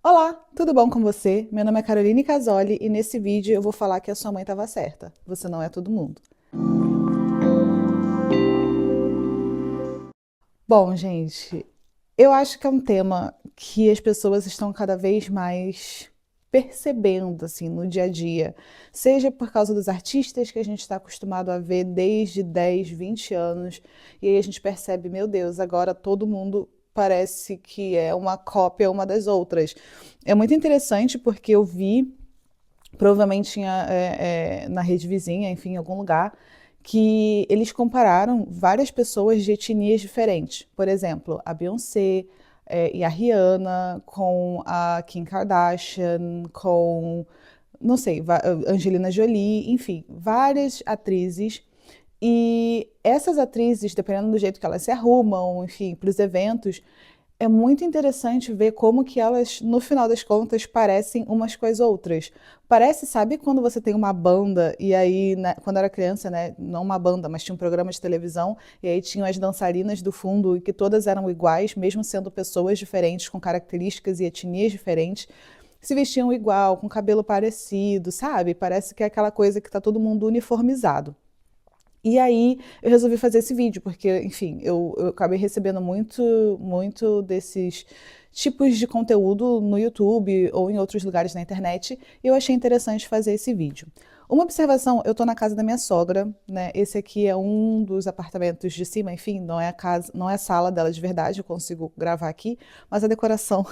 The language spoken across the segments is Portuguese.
Olá, tudo bom com você? Meu nome é Caroline Casoli e nesse vídeo eu vou falar que a sua mãe estava certa. Você não é todo mundo. Bom, gente, eu acho que é um tema que as pessoas estão cada vez mais percebendo assim no dia a dia, seja por causa dos artistas que a gente está acostumado a ver desde 10, 20 anos, e aí a gente percebe, meu Deus, agora todo mundo parece que é uma cópia uma das outras. É muito interessante porque eu vi provavelmente tinha na rede vizinha, enfim, em algum lugar, que eles compararam várias pessoas de etnias diferentes. Por exemplo, a Beyoncé e a Rihanna com a Kim Kardashian, com, não sei, Angelina Jolie, enfim, várias atrizes. E essas atrizes, dependendo do jeito que elas se arrumam, enfim, para os eventos, é muito interessante ver como que elas, no final das contas, parecem umas com as outras. Parece, sabe quando você tem uma banda e aí, né, quando eu era criança, né, não uma banda, mas tinha um programa de televisão e aí tinham as dançarinas do fundo e que todas eram iguais, mesmo sendo pessoas diferentes, com características e etnias diferentes, se vestiam igual, com cabelo parecido, sabe? Parece que é aquela coisa que está todo mundo uniformizado. E aí eu resolvi fazer esse vídeo, porque, enfim, eu acabei recebendo muito desses tipos de conteúdo no YouTube ou em outros lugares na internet, e eu achei interessante fazer esse vídeo. Uma observação, eu estou na casa da minha sogra, né? Esse aqui é um dos apartamentos de cima, enfim, não é a casa, não é a sala dela de verdade, eu consigo gravar aqui, mas a decoração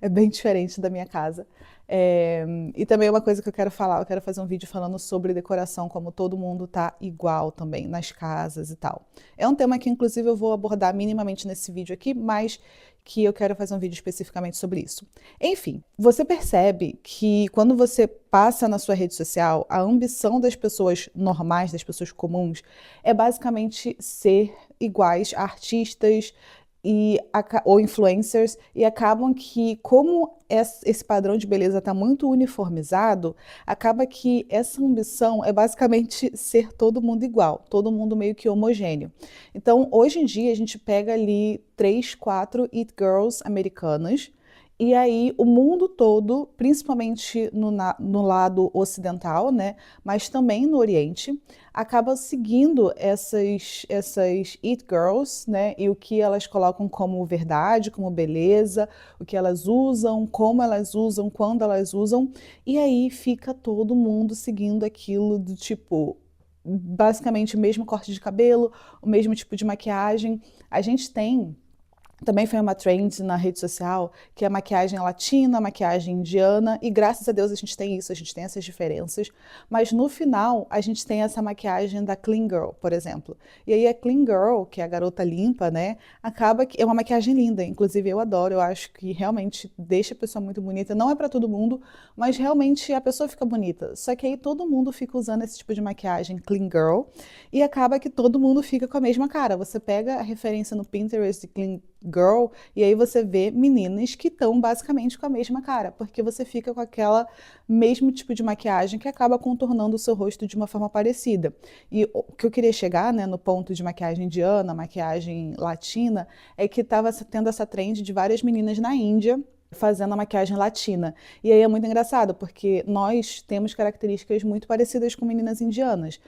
é bem diferente da minha casa. É, e também uma coisa que eu quero falar, eu quero fazer um vídeo falando sobre decoração, como todo mundo tá igual também nas casas e tal. É um tema que inclusive eu vou abordar minimamente nesse vídeo aqui, mas que eu quero fazer um vídeo especificamente sobre isso. Enfim, você percebe que quando você passa na sua rede social, a ambição das pessoas normais, das pessoas comuns, é basicamente ser iguais a artistas, ou influencers, e acabam que, como esse padrão de beleza está muito uniformizado, acaba que essa ambição é basicamente ser todo mundo igual, todo mundo meio que homogêneo. Então, hoje em dia, a gente pega ali três, quatro it girls americanas, e aí o mundo todo, principalmente no lado ocidental, né, mas também no Oriente, acaba seguindo essas it girls, né, e o que elas colocam como verdade, como beleza, o que elas usam, como elas usam, quando elas usam, e aí fica todo mundo seguindo aquilo do tipo, basicamente o mesmo corte de cabelo, o mesmo tipo de maquiagem. A gente tem também foi uma trend na rede social, que é a maquiagem latina, a maquiagem indiana, e graças a Deus a gente tem isso, a gente tem essas diferenças, mas no final a gente tem essa maquiagem da Clean Girl, por exemplo. E aí a Clean Girl, que é a garota limpa, né, acaba que é uma maquiagem linda, inclusive eu adoro, eu acho que realmente deixa a pessoa muito bonita, não é para todo mundo, mas realmente a pessoa fica bonita. Só que aí todo mundo fica usando esse tipo de maquiagem Clean Girl, e acaba que todo mundo fica com a mesma cara. Você pega a referência no Pinterest de Clean Girl, e aí você vê meninas que estão basicamente com a mesma cara, porque você fica com aquela mesmo tipo de maquiagem que acaba contornando o seu rosto de uma forma parecida. E o que eu queria chegar, né, no ponto de maquiagem indiana, maquiagem latina, é que estava tendo essa trend de várias meninas na Índia fazendo a maquiagem latina. E aí é muito engraçado, porque nós temos características muito parecidas com meninas indianas.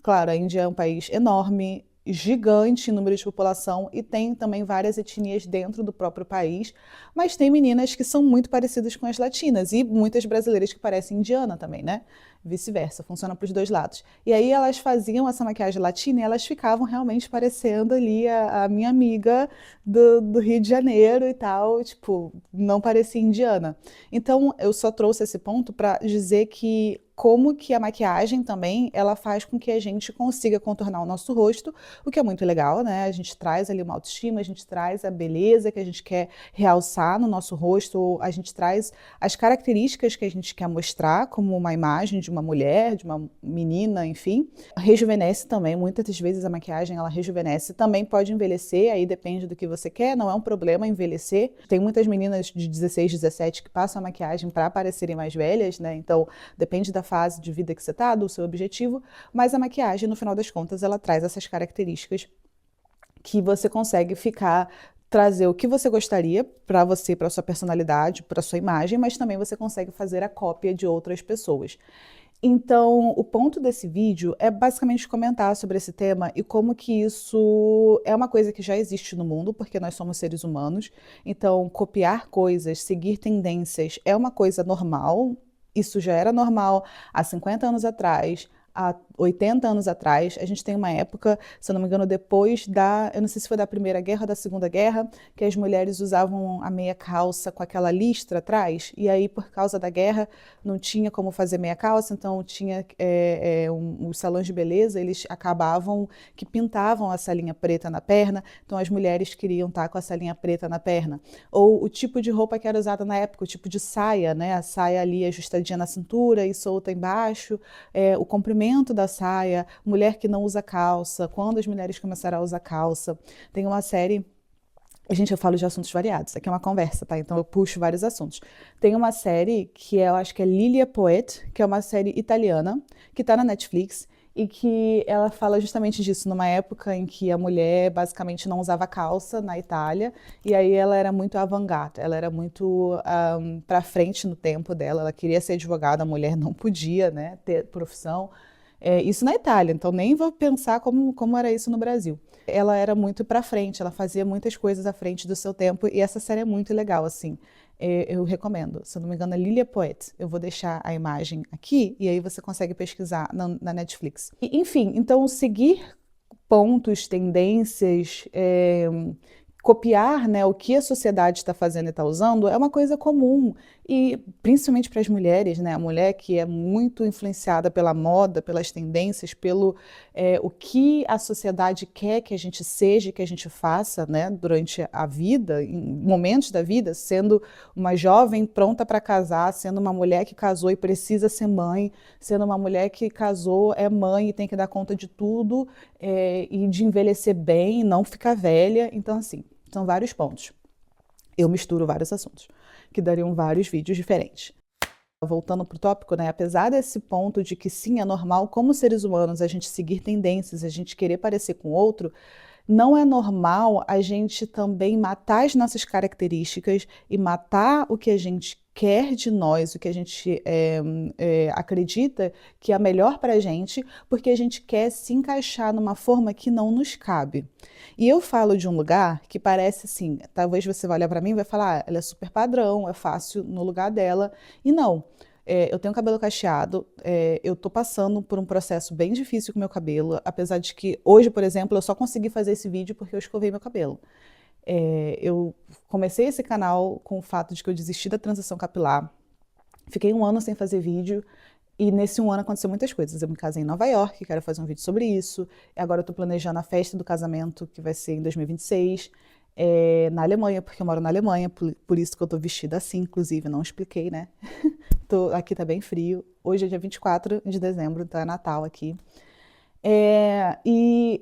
Claro, a Índia é um país enorme, gigante em número de população e tem também várias etnias dentro do próprio país, mas tem meninas que são muito parecidas com as latinas e muitas brasileiras que parecem indiana também, né? Vice-versa, funciona para os dois lados. E aí elas faziam essa maquiagem latina e elas ficavam realmente parecendo ali a minha amiga do Rio de Janeiro e tal, tipo, não parecia indiana. Então eu só trouxe esse ponto para dizer que como que a maquiagem também, ela faz com que a gente consiga contornar o nosso rosto, o que é muito legal, né? A gente traz ali uma autoestima, a gente traz a beleza que a gente quer realçar no nosso rosto, a gente traz as características que a gente quer mostrar, como uma imagem de uma mulher, de uma menina, enfim. Rejuvenesce também, muitas das vezes a maquiagem, ela rejuvenesce, também pode envelhecer, aí depende do que você quer, não é um problema envelhecer. Tem muitas meninas de 16, 17 que passam a maquiagem para parecerem mais velhas, né? Então, depende da fase de vida que você está, do seu objetivo, mas a maquiagem, no final das contas, ela traz essas características que você consegue ficar trazer o que você gostaria para você, para sua personalidade, para sua imagem, mas também você consegue fazer a cópia de outras pessoas. Então, o ponto desse vídeo é basicamente comentar sobre esse tema e como que isso é uma coisa que já existe no mundo, porque nós somos seres humanos. Então, copiar coisas, seguir tendências é uma coisa normal. Isso já era normal há 50 anos atrás, há 80 anos atrás. A gente tem uma época, se eu não me engano, depois da, eu não sei se foi da Primeira Guerra ou da Segunda Guerra, que as mulheres usavam a meia calça com aquela listra atrás, e aí, por causa da guerra, não tinha como fazer meia calça, então tinha os salões de beleza, eles acabavam que pintavam essa linha preta na perna, então as mulheres queriam estar com essa linha preta na perna. Ou o tipo de roupa que era usada na época, o tipo de saia, né? A saia ali ajustadinha na cintura e solta embaixo, o comprimento da saia, mulher que não usa calça, quando as mulheres começaram a usar calça. Tem uma série. Gente, eu falo de assuntos variados, aqui é uma conversa, tá? Então eu puxo vários assuntos. Tem uma série que eu acho que é Lilia Poet, que é uma série italiana, que tá na Netflix, e que ela fala justamente disso, numa época em que a mulher basicamente não usava calça na Itália, e aí ela era muito avant-garde, ela era muito pra frente no tempo dela, ela queria ser advogada, a mulher não podia, né, ter profissão. Isso na Itália, então nem vou pensar como era isso no Brasil. Ela era muito pra frente, ela fazia muitas coisas à frente do seu tempo, e essa série é muito legal, assim. Eu recomendo. Se eu não me engano, é Lilia Poet. Eu vou deixar a imagem aqui, e aí você consegue pesquisar na Netflix. Enfim, então seguir pontos, tendências, copiar, né, o que a sociedade está fazendo e está usando é uma coisa comum. E principalmente para as mulheres, né, a mulher que é muito influenciada pela moda, pelas tendências, pelo o que a sociedade quer que a gente seja, que a gente faça, né, durante a vida, em momentos da vida, sendo uma jovem pronta para casar, sendo uma mulher que casou e precisa ser mãe, sendo uma mulher que casou, é mãe e tem que dar conta de tudo, e de envelhecer bem, não ficar velha. Então, assim, são vários pontos. Eu misturo vários assuntos, que dariam vários vídeos diferentes. Voltando para o tópico, né? Apesar desse ponto de que sim, é normal, como seres humanos, a gente seguir tendências, a gente querer parecer com o outro, não é normal a gente também matar as nossas características e matar o que a gente quer de nós, o que a gente acredita que é melhor para a gente, porque a gente quer se encaixar numa forma que não nos cabe. E eu falo de um lugar que parece assim, talvez você vai olhar para mim e vai falar, ela é super padrão, é fácil no lugar dela, e não. Eu tenho cabelo cacheado, eu tô passando por um processo bem difícil com meu cabelo, apesar de que hoje, por exemplo, eu só consegui fazer esse vídeo porque eu escovei meu cabelo. Eu comecei esse canal com o fato de que eu desisti da transição capilar, fiquei um ano sem fazer vídeo, e nesse um ano aconteceu muitas coisas. Eu me casei em Nova York, quero fazer um vídeo sobre isso, agora eu tô planejando a festa do casamento, que vai ser em 2026, na Alemanha, porque eu moro na Alemanha, por isso que eu tô vestida assim, inclusive, não expliquei, né? Aqui tá bem frio. Hoje é dia 24 de dezembro, então é Natal aqui. E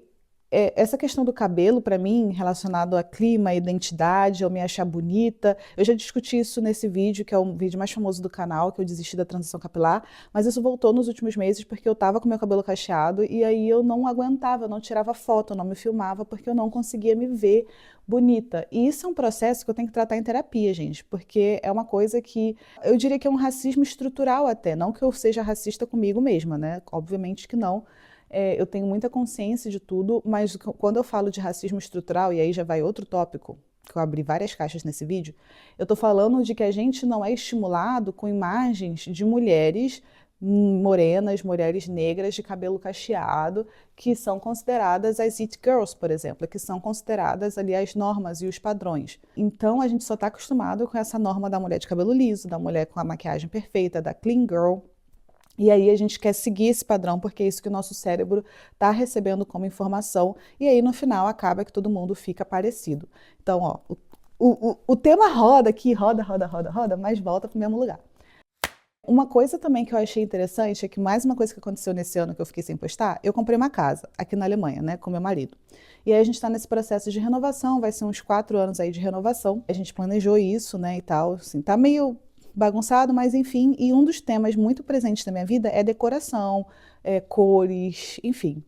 essa questão do cabelo, para mim, relacionado a clima, a identidade, eu me achar bonita, eu já discuti isso nesse vídeo, que é o vídeo mais famoso do canal, que eu desisti da transição capilar, mas isso voltou nos últimos meses porque eu tava com meu cabelo cacheado e aí eu não aguentava, eu não tirava foto, eu não me filmava porque eu não conseguia me ver bonita. E isso é um processo que eu tenho que tratar em terapia, gente, porque é uma coisa que eu diria que é um racismo estrutural até, não que eu seja racista comigo mesma, né? Obviamente que não. Eu tenho muita consciência de tudo, mas quando eu falo de racismo estrutural, e aí já vai outro tópico, que eu abri várias caixas nesse vídeo, eu estou falando de que a gente não é estimulado com imagens de mulheres morenas, mulheres negras de cabelo cacheado, que são consideradas as it girls, por exemplo, que são consideradas ali as normas e os padrões. Então a gente só está acostumado com essa norma da mulher de cabelo liso, da mulher com a maquiagem perfeita, da clean girl. E aí a gente quer seguir esse padrão, porque é isso que o nosso cérebro está recebendo como informação, e aí no final acaba que todo mundo fica parecido. Então, ó, o tema roda aqui, roda, roda, roda, roda, mas volta para o mesmo lugar. Uma coisa também que eu achei interessante é que mais uma coisa que aconteceu nesse ano que eu fiquei sem postar, eu comprei uma casa aqui na Alemanha, né, com meu marido. E aí a gente está nesse processo de renovação, vai ser uns 4 anos aí de renovação. A gente planejou isso, né, e tal, assim, tá meio bagunçado, mas enfim, e um dos temas muito presentes na minha vida é decoração, cores, enfim.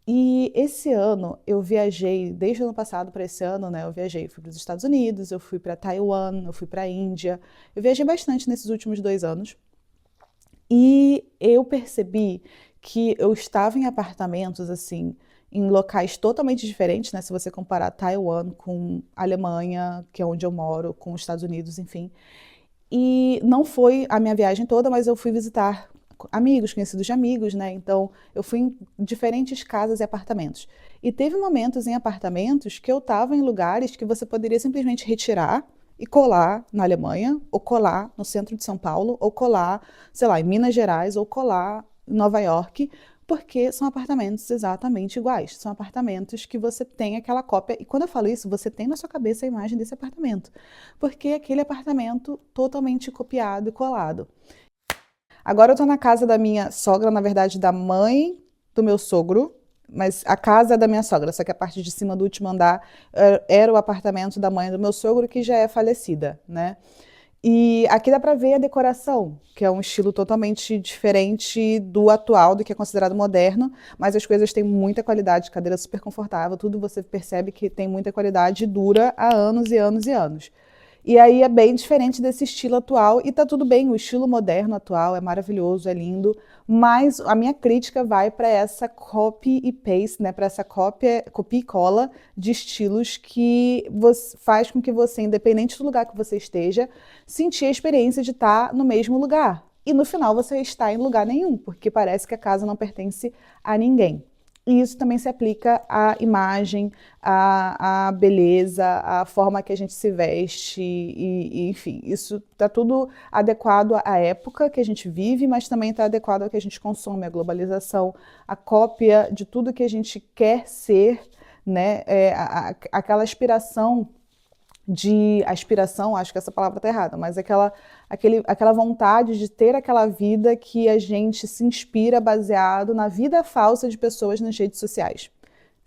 E esse ano eu viajei, desde o ano passado para esse ano, né? Eu viajei, fui para os Estados Unidos, eu fui para Taiwan, eu fui para a Índia. Eu viajei bastante nesses últimos 2 anos. E eu percebi que eu estava em apartamentos, assim, em locais totalmente diferentes, né? Se você comparar Taiwan com a Alemanha, que é onde eu moro, com os Estados Unidos, enfim. E não foi a minha viagem toda, mas eu fui visitar amigos, conhecidos de amigos, né? Então, eu fui em diferentes casas e apartamentos. E teve momentos em apartamentos que eu estava em lugares que você poderia simplesmente retirar e colar na Alemanha, ou colar no centro de São Paulo, ou colar, sei lá, em Minas Gerais, ou colar em Nova York, porque são apartamentos exatamente iguais. São apartamentos que você tem aquela cópia. E quando eu falo isso, você tem na sua cabeça a imagem desse apartamento. Porque é aquele apartamento totalmente copiado e colado. Agora eu tô na casa da minha sogra, na verdade, da mãe do meu sogro, mas a casa é da minha sogra, só que a parte de cima do último andar era o apartamento da mãe do meu sogro, que já é falecida, né? E aqui dá pra ver a decoração, que é um estilo totalmente diferente do atual, do que é considerado moderno, mas as coisas têm muita qualidade, cadeira super confortável, tudo você percebe que tem muita qualidade e dura há anos e anos e anos. E aí é bem diferente desse estilo atual, e tá tudo bem, o estilo moderno atual é maravilhoso, é lindo, mas a minha crítica vai para essa copy e paste, né, para essa copia e cola de estilos que faz com que você, independente do lugar que você esteja, sentir a experiência de estar no mesmo lugar. E no final você está em lugar nenhum, porque parece que a casa não pertence a ninguém. E isso também se aplica à imagem, à beleza, à forma que a gente se veste, enfim, isso está tudo adequado à época que a gente vive, mas também está adequado ao que a gente consome, a globalização, a cópia de tudo que a gente quer ser, né? Aquela aspiração aspiração, acho que essa palavra está errada, mas aquela vontade de ter aquela vida que a gente se inspira baseado na vida falsa de pessoas nas redes sociais.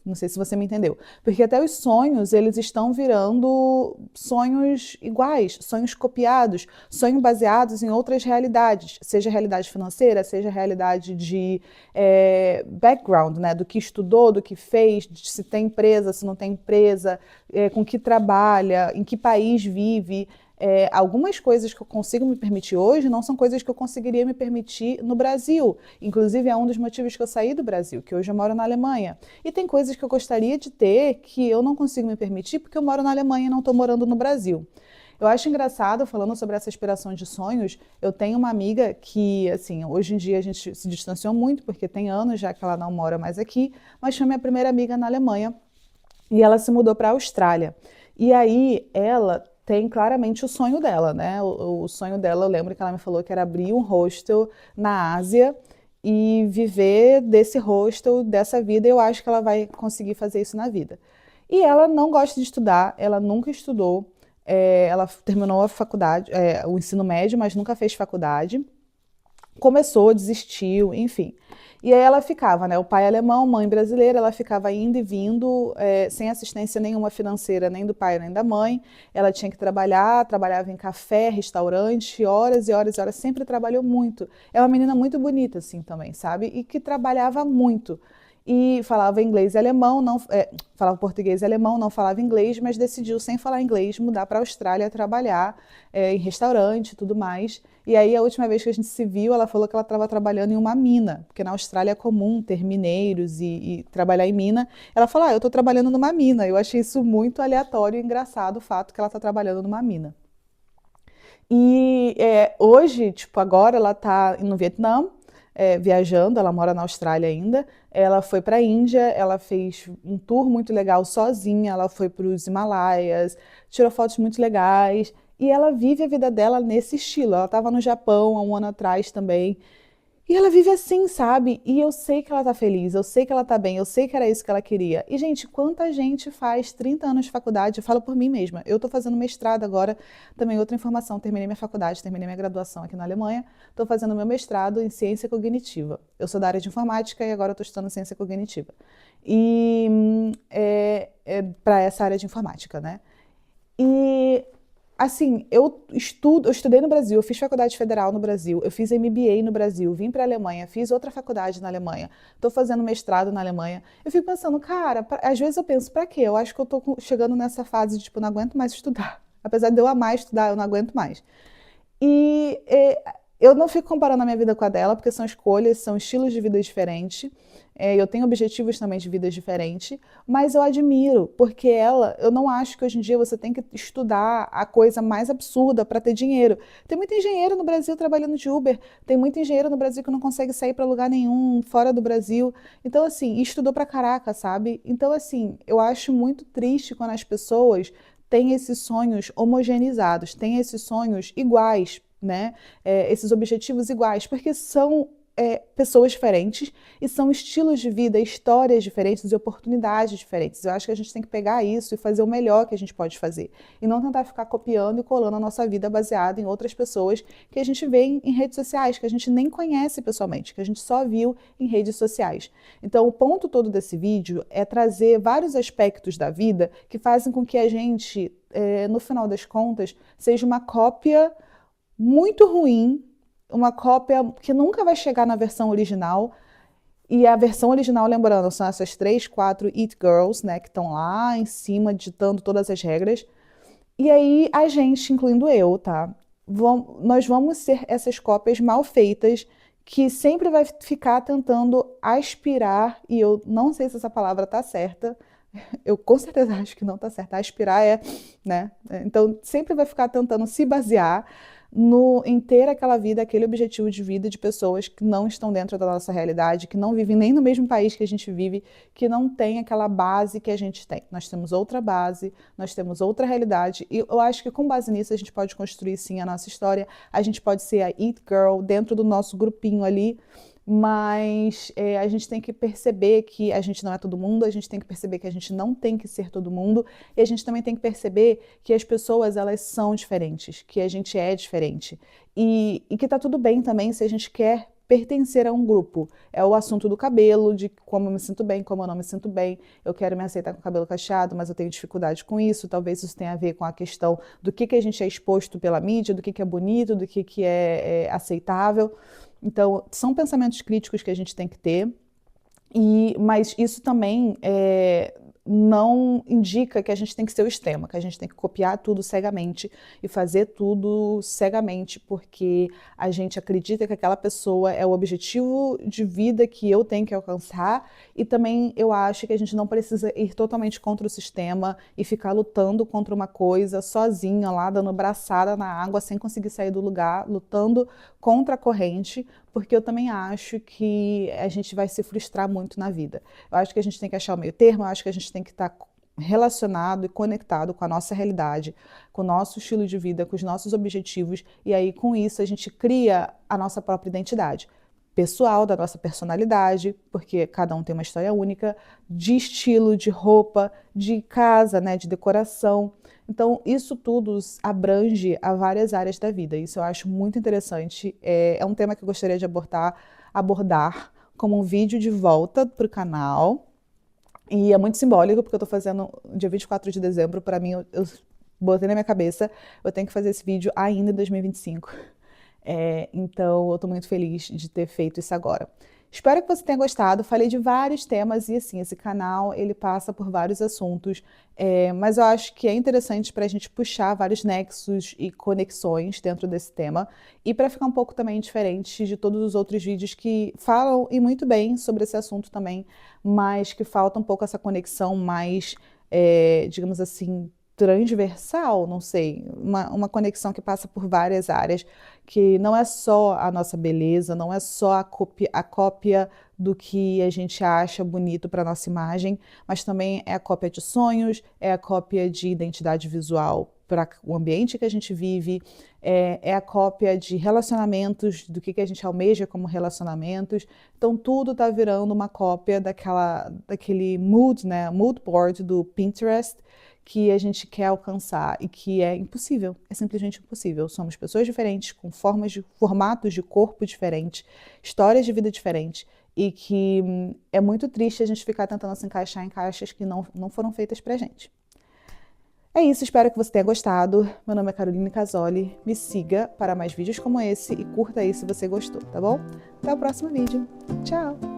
Não sei se você me entendeu. Porque até os sonhos, eles estão virando sonhos iguais, sonhos copiados, sonhos baseados em outras realidades, seja realidade financeira, seja realidade de background, né? Do que estudou, do que fez, de se tem empresa, se não tem empresa, com que trabalha, em que país vive. Algumas coisas que eu consigo me permitir hoje não são coisas que eu conseguiria me permitir no Brasil. Inclusive, é um dos motivos que eu saí do Brasil, que hoje eu moro na Alemanha. E tem coisas que eu gostaria de ter que eu não consigo me permitir porque eu moro na Alemanha e não estou morando no Brasil. Eu acho engraçado, falando sobre essa aspiração de sonhos, eu tenho uma amiga que, assim, hoje em dia a gente se distanciou muito, porque tem anos já que ela não mora mais aqui, mas foi minha primeira amiga na Alemanha e ela se mudou para a Austrália. E aí ela tem claramente o sonho dela, né? O sonho dela, eu lembro que ela me falou que era abrir um hostel na Ásia e viver desse hostel, dessa vida, e eu acho que ela vai conseguir fazer isso na vida. E ela não gosta de estudar, ela nunca estudou, ela terminou a faculdade, o ensino médio, mas nunca fez faculdade. Começou, desistiu, enfim. E aí ela ficava, né? O pai alemão, mãe brasileira, ela ficava indo e vindo, sem assistência nenhuma financeira, nem do pai nem da mãe. Ela tinha que trabalhar, trabalhava em café, restaurante, horas e horas e horas, sempre trabalhou muito. É uma menina muito bonita, assim, também, sabe? E que trabalhava muito. E falava inglês e alemão, não, falava português e alemão, não falava inglês, mas decidiu, sem falar inglês, mudar para a Austrália, trabalhar em restaurante e tudo mais. E aí, a última vez que a gente se viu, ela falou que ela estava trabalhando em uma mina, porque na Austrália é comum ter mineiros e trabalhar em mina. Ela falou: eu estou trabalhando numa mina. Eu achei isso muito aleatório e engraçado o fato que ela está trabalhando numa mina. E hoje, tipo, agora ela está no Vietnã, viajando, ela mora na Austrália ainda. Ela foi para a Índia, ela fez um tour muito legal sozinha, ela foi para os Himalaias, tirou fotos muito legais. E ela vive a vida dela nesse estilo. Ela estava no Japão há um ano atrás também. E ela vive assim, sabe? E eu sei que ela tá feliz, eu sei que ela tá bem, eu sei que era isso que ela queria. E, gente, quanta gente faz 30 anos de faculdade? Eu falo por mim mesma. Eu tô fazendo mestrado agora, também outra informação. Terminei minha faculdade, terminei minha graduação aqui na Alemanha. Tô fazendo meu mestrado em ciência cognitiva. Eu sou da área de informática e agora eu tô estudando ciência cognitiva. E para essa área de informática, né? E assim, eu estudei no Brasil, eu fiz faculdade federal no Brasil, eu fiz MBA no Brasil, vim para a Alemanha, fiz outra faculdade na Alemanha, estou fazendo mestrado na Alemanha. Eu fico pensando, cara, às vezes eu penso, para quê? Eu acho que eu estou chegando nessa fase de, tipo, não aguento mais estudar. Apesar de eu amar estudar, eu não aguento mais. Eu não fico comparando a minha vida com a dela, porque são escolhas, são estilos de vida diferentes. Eu tenho objetivos também de vida diferentes, mas eu admiro, porque eu não acho que hoje em dia você tem que estudar a coisa mais absurda para ter dinheiro. Tem muito engenheiro no Brasil trabalhando de Uber, tem muito engenheiro no Brasil que não consegue sair para lugar nenhum fora do Brasil. Então, assim, estudou pra caraca, sabe? Então, assim, eu acho muito triste quando as pessoas têm esses sonhos homogeneizados, têm esses sonhos iguais, né? Esses objetivos iguais, porque são pessoas diferentes e são estilos de vida, histórias diferentes e oportunidades diferentes. Eu acho que a gente tem que pegar isso e fazer o melhor que a gente pode fazer. E não tentar ficar copiando e colando a nossa vida baseada em outras pessoas que a gente vê em redes sociais, que a gente nem conhece pessoalmente, que a gente só viu em redes sociais. Então, o ponto todo desse vídeo é trazer vários aspectos da vida que fazem com que a gente, no final das contas, seja uma cópia muito ruim, uma cópia que nunca vai chegar na versão original. E a versão original, lembrando, são essas 3, 4 It Girls, né, que estão lá em cima ditando todas as regras. E aí a gente, incluindo eu, tá? Nós vamos ser essas cópias mal feitas que sempre vai ficar tentando aspirar, e eu não sei se essa palavra tá certa, eu com certeza acho que não tá certa. Aspirar né? Então sempre vai ficar tentando se basear em ter aquela vida, aquele objetivo de vida de pessoas que não estão dentro da nossa realidade, que não vivem nem no mesmo país que a gente vive, que não tem aquela base que a gente tem. Nós temos outra base, nós temos outra realidade, e eu acho que com base nisso a gente pode construir sim a nossa história, a gente pode ser a It Girl dentro do nosso grupinho ali, mas a gente tem que perceber que a gente não é todo mundo, a gente tem que perceber que a gente não tem que ser todo mundo, e a gente também tem que perceber que as pessoas, elas são diferentes, que a gente é diferente, e que tá tudo bem também se a gente quer pertencer a um grupo. É o assunto do cabelo, de como eu me sinto bem, como eu não me sinto bem. Eu quero me aceitar com o cabelo cacheado, mas eu tenho dificuldade com isso. Talvez isso tenha a ver com a questão do que a gente é exposto pela mídia, do que é bonito, do que é aceitável. Então, são pensamentos críticos que a gente tem que ter, mas isso também não indica que a gente tem que ser o extremo, que a gente tem que copiar tudo cegamente e fazer tudo cegamente, porque a gente acredita que aquela pessoa é o objetivo de vida que eu tenho que alcançar, e também eu acho que a gente não precisa ir totalmente contra o sistema e ficar lutando contra uma coisa sozinha lá, dando braçada na água sem conseguir sair do lugar, lutando contra a corrente, porque eu também acho que a gente vai se frustrar muito na vida. Eu acho que a gente tem que achar o meio termo, eu acho que a gente tem que estar relacionado e conectado com a nossa realidade, com o nosso estilo de vida, com os nossos objetivos, e aí com isso a gente cria a nossa própria identidade pessoal, da nossa personalidade, porque cada um tem uma história única, de estilo, de roupa, de casa, né, de decoração. Então, isso tudo abrange a várias áreas da vida. Isso eu acho muito interessante. É um tema que eu gostaria de abordar como um vídeo de volta para o canal. E é muito simbólico, porque eu estou fazendo dia 24 de dezembro. Para mim, eu botei na minha cabeça, eu tenho que fazer esse vídeo ainda em 2025. Então, eu estou muito feliz de ter feito isso agora. Espero que você tenha gostado. Falei de vários temas e, assim, esse canal, ele passa por vários assuntos, mas eu acho que é interessante para a gente puxar vários nexos e conexões dentro desse tema e para ficar um pouco também diferente de todos os outros vídeos que falam, e muito bem, sobre esse assunto também, mas que falta um pouco essa conexão mais, digamos assim, transversal, não sei, uma conexão que passa por várias áreas, que não é só a nossa beleza, não é só a cópia do que a gente acha bonito para a nossa imagem, mas também é a cópia de sonhos, é a cópia de identidade visual para o ambiente que a gente vive, é a cópia de relacionamentos, do que a gente almeja como relacionamentos. Então tudo está virando uma cópia daquele mood, né, mood board do Pinterest, que a gente quer alcançar e que é impossível, é simplesmente impossível. Somos pessoas diferentes, com formatos de corpo diferentes, histórias de vida diferentes, e que é muito triste a gente ficar tentando se encaixar em caixas que não foram feitas pra gente. É isso, espero que você tenha gostado. Meu nome é Caroline Casoli. Me siga para mais vídeos como esse e curta aí se você gostou, tá bom? Até o próximo vídeo. Tchau!